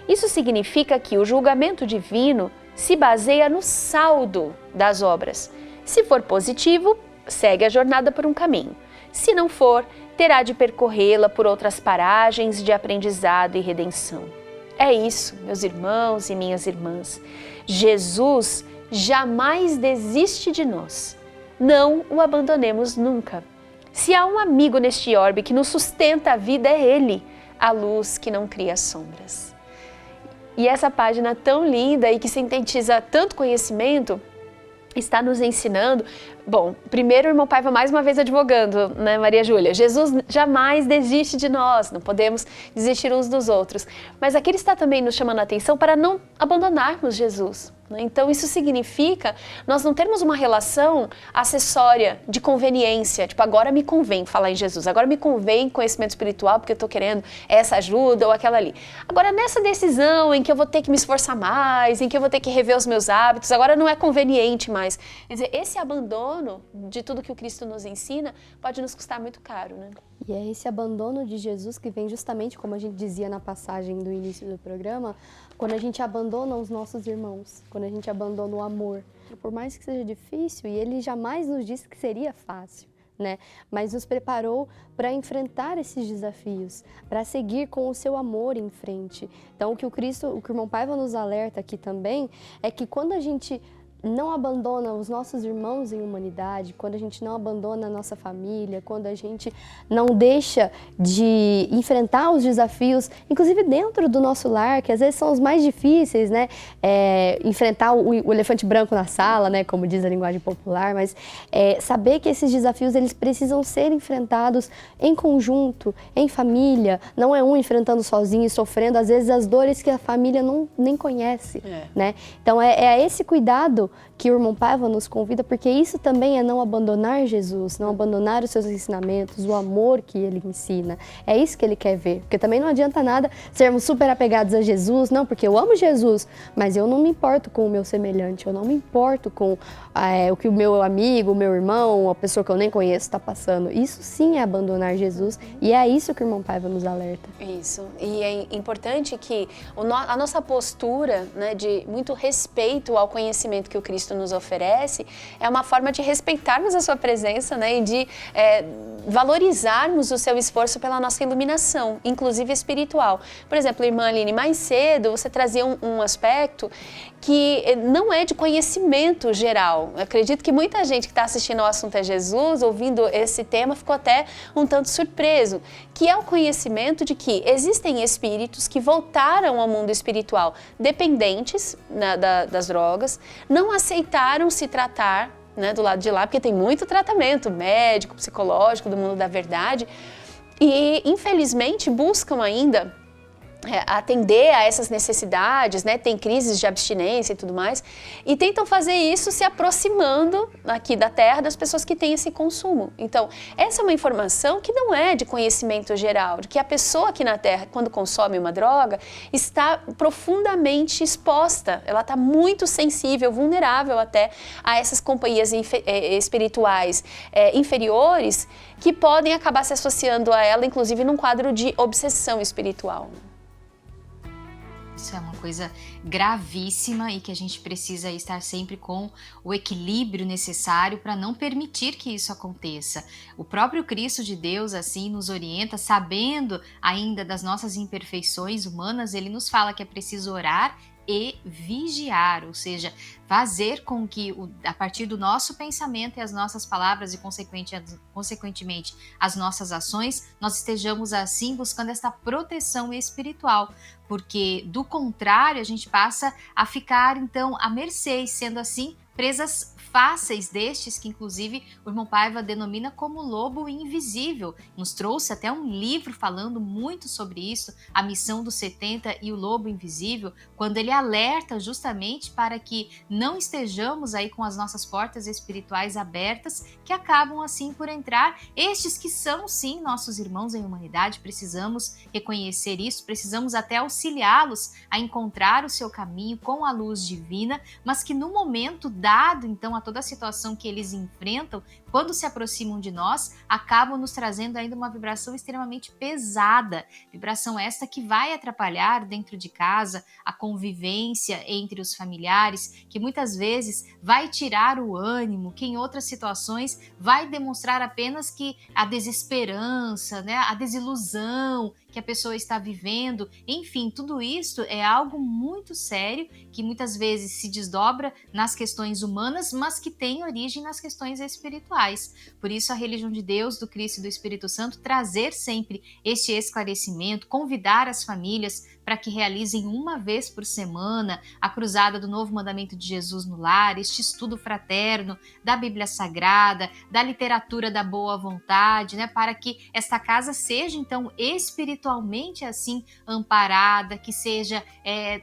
Isso significa que o julgamento divino se baseia no saldo das obras. Se for positivo, segue a jornada por um caminho. Se não for, terá de percorrê-la por outras paragens de aprendizado e redenção. É isso, meus irmãos e minhas irmãs. Jesus jamais desiste de nós. Não o abandonemos nunca. Se há um amigo neste orbe que nos sustenta a vida, é Ele, a luz que não cria sombras. E essa página tão linda e que sintetiza tanto conhecimento está nos ensinando. Bom, primeiro o irmão Paiva mais uma vez advogando, né, Maria Júlia? Jesus jamais desiste de nós, não podemos desistir uns dos outros. Mas aqui ele está também nos chamando a atenção para não abandonarmos Jesus. Então isso significa nós não termos uma relação acessória de conveniência, tipo, agora me convém falar em Jesus, agora me convém conhecimento espiritual porque eu estou querendo essa ajuda ou aquela ali. Agora nessa decisão em que eu vou ter que me esforçar mais, em que eu vou ter que rever os meus hábitos, agora não é conveniente mais. Quer dizer, esse abandono de tudo que o Cristo nos ensina pode nos custar muito caro, né?
E é esse abandono de Jesus que vem justamente, como a gente dizia na passagem do início do programa, quando a gente abandona os nossos irmãos, quando a gente abandona o amor. Por mais que seja difícil, e ele jamais nos disse que seria fácil, né? Mas nos preparou para enfrentar esses desafios, para seguir com o seu amor em frente. Então, o que o irmão Paiva nos alerta aqui também, é que quando a gente não abandona os nossos irmãos em humanidade, quando a gente não abandona a nossa família, quando a gente não deixa de enfrentar os desafios, inclusive dentro do nosso lar, que às vezes são os mais difíceis, né? Enfrentar o elefante branco na sala, né? Como diz a linguagem popular, mas saber que esses desafios eles precisam ser enfrentados em conjunto, em família, não é um enfrentando sozinho e sofrendo, às vezes, as dores que a família nem conhece, né? Então, é esse cuidado que o irmão Paiva nos convida, porque isso também é não abandonar Jesus, não abandonar os seus ensinamentos, o amor que ele ensina. É isso que ele quer ver, porque também não adianta nada sermos super apegados a Jesus, não, porque eu amo Jesus, mas eu não me importo com o meu semelhante, eu não me importo com o que o meu amigo, o meu irmão, a pessoa que eu nem conheço está passando. Isso sim é abandonar Jesus, e é isso que o irmão Paiva nos alerta.
Isso, e é importante que a nossa postura, né, de muito respeito ao conhecimento que o Cristo nos oferece, é uma forma de respeitarmos a sua presença, né, e de valorizarmos o seu esforço pela nossa iluminação, inclusive espiritual. Por exemplo, irmã Aline, mais cedo você trazia um aspecto que não é de conhecimento geral. Eu acredito que muita gente que está assistindo ao Assunto é Jesus, ouvindo esse tema, ficou até um tanto surpreso, que é o conhecimento de que existem espíritos que voltaram ao mundo espiritual dependentes, né, das drogas, não aceitaram se tratar, né, do lado de lá, porque tem muito tratamento médico, psicológico, do mundo da verdade, e infelizmente buscam ainda atender a essas necessidades, né? Tem crises de abstinência e tudo mais, e tentam fazer isso se aproximando aqui da Terra das pessoas que têm esse consumo. Então, essa é uma informação que não é de conhecimento geral, de que a pessoa aqui na Terra, quando consome uma droga, está profundamente exposta, ela está muito sensível, vulnerável até a essas companhias espirituais inferiores, que podem acabar se associando a ela, inclusive num quadro de obsessão espiritual.
Isso é uma coisa gravíssima e que a gente precisa estar sempre com o equilíbrio necessário para não permitir que isso aconteça. O próprio Cristo de Deus assim nos orienta, sabendo ainda das nossas imperfeições humanas, ele nos fala que é preciso orar e vigiar, ou seja, fazer com que a partir do nosso pensamento e as nossas palavras e consequentemente as nossas ações, nós estejamos assim buscando essa proteção espiritual, porque do contrário a gente passa a ficar então à mercê, e sendo assim presas fáceis destes, que inclusive o irmão Paiva denomina como lobo invisível. Nos trouxe até um livro falando muito sobre isso, A Missão dos 70 e o Lobo Invisível, quando ele alerta justamente para que não estejamos aí com as nossas portas espirituais abertas, que acabam assim por entrar estes que são sim nossos irmãos em humanidade. Precisamos reconhecer isso, precisamos até auxiliá-los a encontrar o seu caminho com a luz divina, mas que no momento dado, então, a toda a situação que eles enfrentam, quando se aproximam de nós, acabam nos trazendo ainda uma vibração extremamente pesada, vibração esta que vai atrapalhar dentro de casa a convivência entre os familiares, que muitas vezes vai tirar o ânimo, que em outras situações vai demonstrar apenas que a desesperança, né, a desilusão que a pessoa está vivendo, enfim, tudo isso é algo muito sério que muitas vezes se desdobra nas questões humanas, mas que tem origem nas questões espirituais. Por isso a religião de Deus, do Cristo e do Espírito Santo trazer sempre este esclarecimento, convidar as famílias para que realizem uma vez por semana a cruzada do Novo Mandamento de Jesus no lar, este estudo fraterno da Bíblia Sagrada, da literatura da boa vontade, né, para que esta casa seja então espiritualmente assim amparada, que seja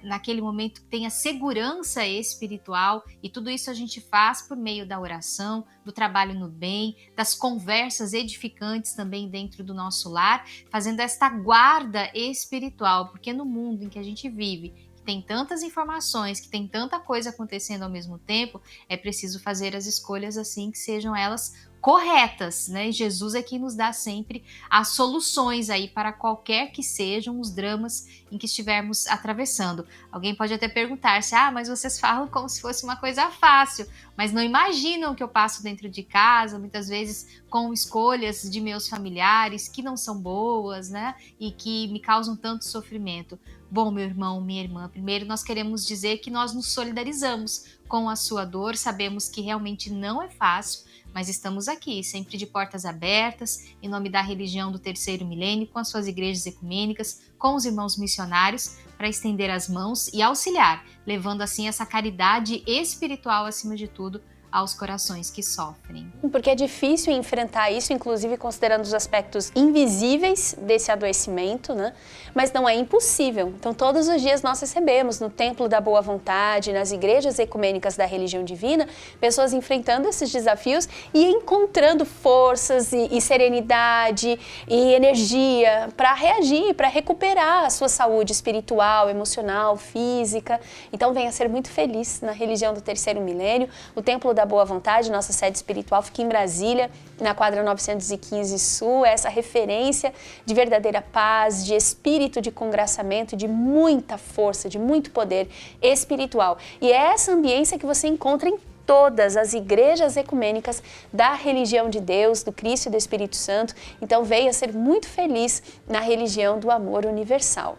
naquele momento tenha segurança espiritual, e tudo isso a gente faz por meio da oração, do trabalho no bem, das conversas edificantes também dentro do nosso lar, fazendo esta guarda espiritual, porque no mundo em que a gente vive, que tem tantas informações, que tem tanta coisa acontecendo ao mesmo tempo, é preciso fazer as escolhas assim que sejam elas corretas, né? E Jesus é quem nos dá sempre as soluções aí para qualquer que sejam os dramas em que estivermos atravessando. Alguém pode até perguntar-se, mas vocês falam como se fosse uma coisa fácil, mas não imaginam o que eu passo dentro de casa, muitas vezes com escolhas de meus familiares que não são boas, né? E que me causam tanto sofrimento. Bom, meu irmão, minha irmã, primeiro nós queremos dizer que nós nos solidarizamos com a sua dor, sabemos que realmente não é fácil, mas estamos aqui, sempre de portas abertas, em nome da religião do terceiro milênio, com as suas igrejas ecumênicas, com os irmãos missionários, para estender as mãos e auxiliar, levando assim essa caridade espiritual acima de tudo aos corações que sofrem.
Porque é difícil enfrentar isso, inclusive considerando os aspectos invisíveis desse adoecimento, né? Mas não é impossível. Então todos os dias nós recebemos no Templo da Boa Vontade, nas igrejas ecumênicas da religião divina, pessoas enfrentando esses desafios e encontrando forças e serenidade e energia para reagir, para recuperar a sua saúde espiritual, emocional, física. Então venha ser muito feliz na religião do terceiro milênio. O Templo da Boa Vontade, nossa sede espiritual, fica em Brasília, na quadra 915 Sul, essa referência de verdadeira paz, de espírito de congraçamento, de muita força, de muito poder espiritual. E é essa ambiência que você encontra em todas as igrejas ecumênicas da religião de Deus, do Cristo e do Espírito Santo. Então venha ser muito feliz na religião do amor universal.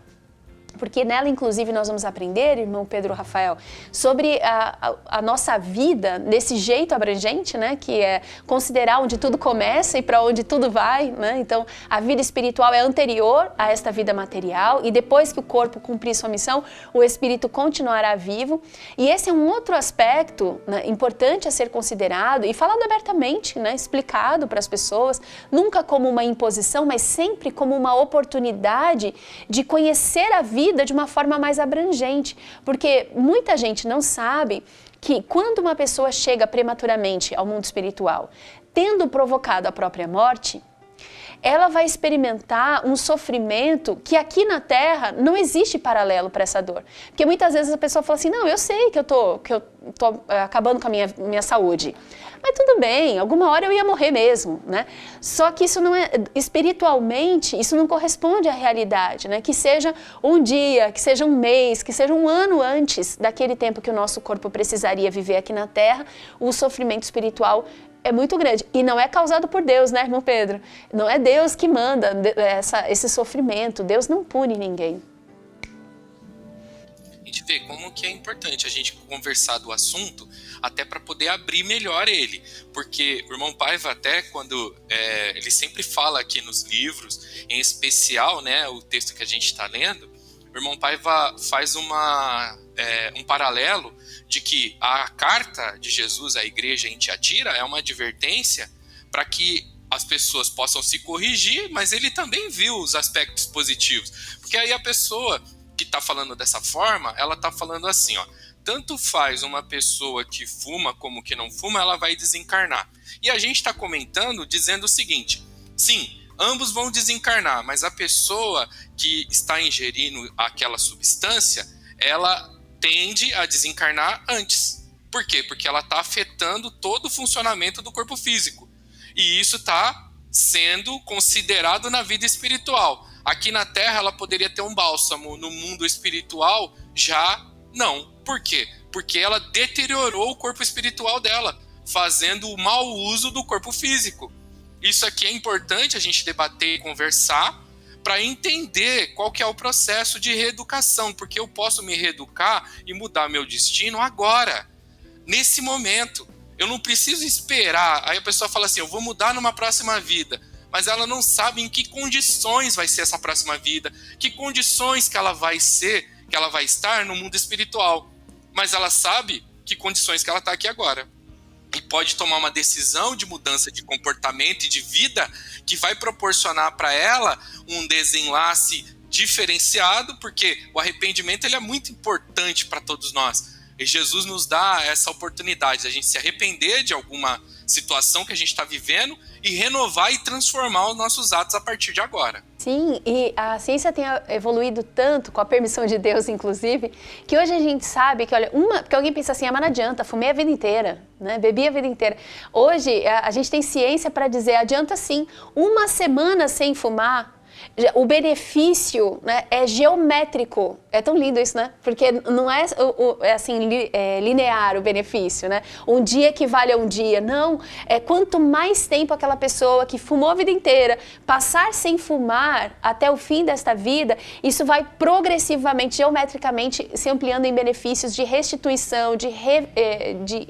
Porque nela, inclusive, nós vamos aprender, irmão Pedro Rafael, sobre a nossa vida desse jeito abrangente, né? Que é considerar onde tudo começa e para onde tudo vai, né? Então, a vida espiritual é anterior a esta vida material e depois que o corpo cumprir sua missão, o espírito continuará vivo. E esse é um outro aspecto, né, importante a ser considerado e falado abertamente, né? Explicado para as pessoas, nunca como uma imposição, mas sempre como uma oportunidade de conhecer a vida de uma forma mais abrangente, porque muita gente não sabe que quando uma pessoa chega prematuramente ao mundo espiritual, tendo provocado a própria morte, ela vai experimentar um sofrimento que aqui na Terra não existe paralelo para essa dor. Porque muitas vezes a pessoa fala assim, não, eu sei que eu tô acabando com a minha saúde. Mas tudo bem, alguma hora eu ia morrer mesmo, né? Só que isso não é, espiritualmente, isso não corresponde à realidade, né? Que seja um dia, que seja um mês, que seja um ano antes daquele tempo que o nosso corpo precisaria viver aqui na Terra, o sofrimento espiritual é muito grande. E não é causado por Deus, né, irmão Pedro? Não é Deus que manda esse sofrimento. Deus não pune ninguém.
A gente vê como que é importante a gente conversar do assunto até para poder abrir melhor ele. Porque o irmão Paiva, até quando ele sempre fala aqui nos livros, em especial, né, o texto que a gente está lendo, o irmão Paiva faz uma um paralelo de que a carta de Jesus à igreja em Tiatira é uma advertência para que as pessoas possam se corrigir, mas ele também viu os aspectos positivos. Porque aí a pessoa que está falando dessa forma, ela está falando assim, ó, tanto faz uma pessoa que fuma como que não fuma, ela vai desencarnar. E a gente está comentando dizendo o seguinte, sim, ambos vão desencarnar, mas a pessoa que está ingerindo aquela substância, ela tende a desencarnar antes. Por quê? Porque ela está afetando todo o funcionamento do corpo físico. E isso está sendo considerado na vida espiritual. Aqui na Terra ela poderia ter um bálsamo, no mundo espiritual já não. Por quê? Porque ela deteriorou o corpo espiritual dela, fazendo o mau uso do corpo físico. Isso aqui é importante a gente debater e conversar para entender qual que é o processo de reeducação, porque eu posso me reeducar e mudar meu destino agora, nesse momento. Eu não preciso esperar. Aí a pessoa fala assim, eu vou mudar numa próxima vida, mas ela não sabe em que condições vai ser essa próxima vida, que condições que ela vai ser, que ela vai estar no mundo espiritual. Mas ela sabe que condições que ela está aqui agora. E pode tomar uma decisão de mudança de comportamento e de vida que vai proporcionar para ela um desenlace diferenciado, porque o arrependimento ele é muito importante para todos nós. E Jesus nos dá essa oportunidade de a gente se arrepender de alguma situação que a gente está vivendo e renovar e transformar os nossos atos a partir de agora.
Sim, e a ciência tem evoluído tanto, com a permissão de Deus, inclusive, que hoje a gente sabe que, olha, porque alguém pensa assim, mas não adianta, fumei a vida inteira, né? Bebi a vida inteira. Hoje, a gente tem ciência para dizer, adianta sim, uma semana sem fumar, o benefício, né, é geométrico. É tão lindo isso, né? Porque não é, linear o benefício, né? Um dia equivale a um dia. Não, quanto mais tempo aquela pessoa que fumou a vida inteira passar sem fumar até o fim desta vida, isso vai progressivamente, geometricamente se ampliando em benefícios de restituição, de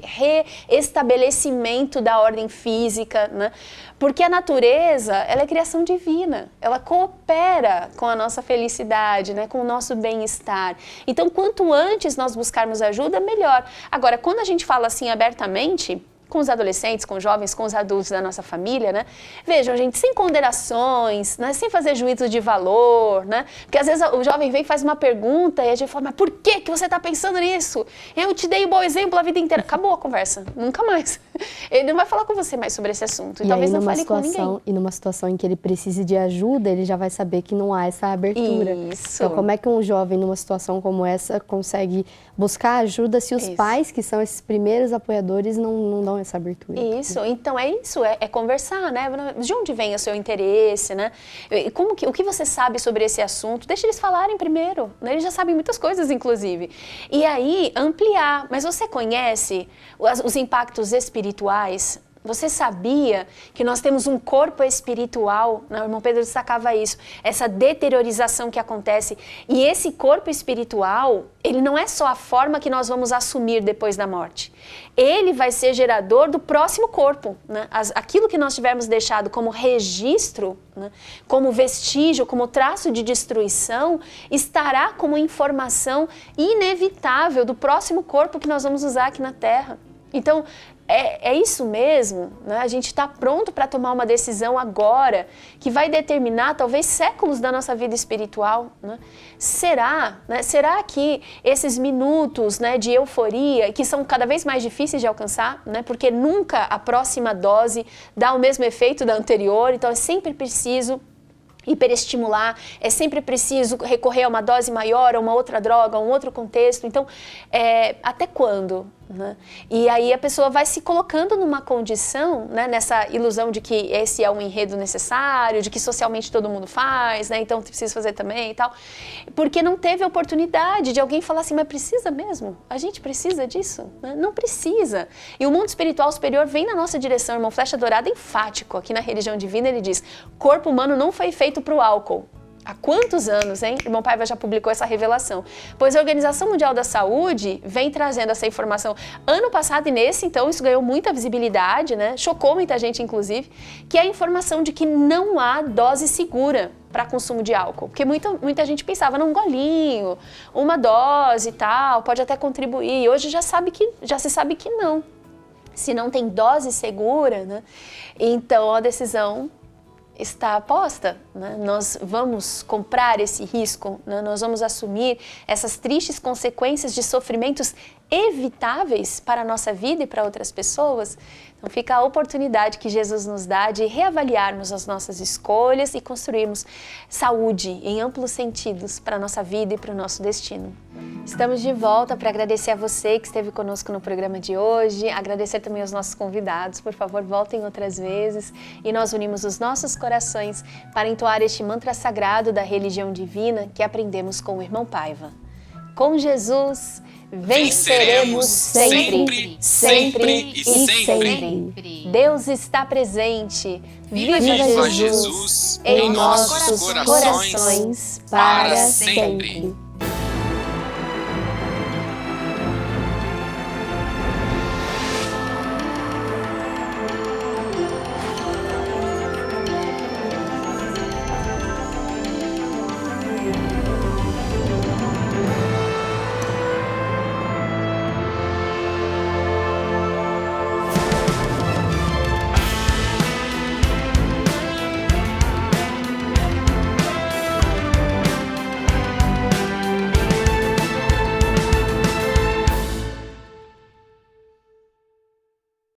reestabelecimento da ordem física, né? Porque a natureza, ela é criação divina, ela coopera com a nossa felicidade, né? Com o nosso bem-estar. Então, quanto antes nós buscarmos ajuda, melhor. Agora, quando a gente fala assim abertamente, com os adolescentes, com os jovens, com os adultos da nossa família, né? Vejam, gente, sem condenações, né? Sem fazer juízo de valor, né? Porque às vezes o jovem vem e faz uma pergunta e a gente fala, mas por que você está pensando nisso? Eu te dei um bom exemplo a vida inteira. Acabou a conversa, nunca mais. Ele não vai falar com você mais sobre esse assunto e talvez não fale com ninguém.
E numa situação em que ele precise de ajuda, ele já vai saber que não há essa abertura.
Isso.
Então, como é que um jovem numa situação como essa consegue buscar ajuda se os pais, que são esses primeiros apoiadores, não dão essa abertura?
Isso, então é conversar, né? De onde vem o seu interesse, né? O que você sabe sobre esse assunto? Deixa eles falarem primeiro, né? Eles já sabem muitas coisas, inclusive. E aí, ampliar. Mas você conhece os impactos espirituais? Você sabia que nós temos um corpo espiritual? O irmão Pedro destacava isso, essa deteriorização que acontece. E esse corpo espiritual, ele não é só a forma que nós vamos assumir depois da morte. Ele vai ser gerador do próximo corpo, né? Aquilo que nós tivermos deixado como registro, né? Como vestígio, como traço de destruição, estará como informação inevitável do próximo corpo que nós vamos usar aqui na Terra. Então, é isso mesmo, né? A gente está pronto para tomar uma decisão agora que vai determinar talvez séculos da nossa vida espiritual, né? Será que esses minutos, né, de euforia, que são cada vez mais difíceis de alcançar, né? Porque nunca a próxima dose dá o mesmo efeito da anterior, então é sempre preciso hiperestimular, é sempre preciso recorrer a uma dose maior, a uma outra droga, a um outro contexto. Então, até quando? Né? E aí a pessoa vai se colocando numa condição, né, nessa ilusão de que esse é um enredo necessário, de que socialmente todo mundo faz, né, então precisa fazer também e tal, porque não teve a oportunidade de alguém falar assim, mas precisa mesmo? A gente precisa disso? Né? Não precisa. E o mundo espiritual superior vem na nossa direção, irmão Flecha Dourada é enfático, aqui na religião divina ele diz, corpo humano não foi feito para o álcool. Há quantos anos, hein? O irmão Paiva já publicou essa revelação. Pois a Organização Mundial da Saúde vem trazendo essa informação. Ano passado e nesse, então, isso ganhou muita visibilidade, né? Chocou muita gente, inclusive, que é a informação de que não há dose segura para consumo de álcool? Porque muita gente pensava num golinho, uma dose e tal, pode até contribuir. Hoje já se sabe que não. Se não tem dose segura, né? Então a decisão está posta, né? Nós vamos comprar esse risco, né? Nós vamos assumir essas tristes consequências de sofrimentos evitáveis para a nossa vida e para outras pessoas. Então fica a oportunidade que Jesus nos dá de reavaliarmos as nossas escolhas e construirmos saúde em amplos sentidos para a nossa vida e para o nosso destino. Estamos de volta para agradecer a você que esteve conosco no programa de hoje, agradecer também aos nossos convidados. Por favor, voltem outras vezes e nós unimos os nossos corações para entoar este mantra sagrado da religião divina que aprendemos com o irmão Paiva. Com Jesus, venceremos sempre, sempre e sempre. Deus está presente. Viva Jesus em nossos corações para sempre.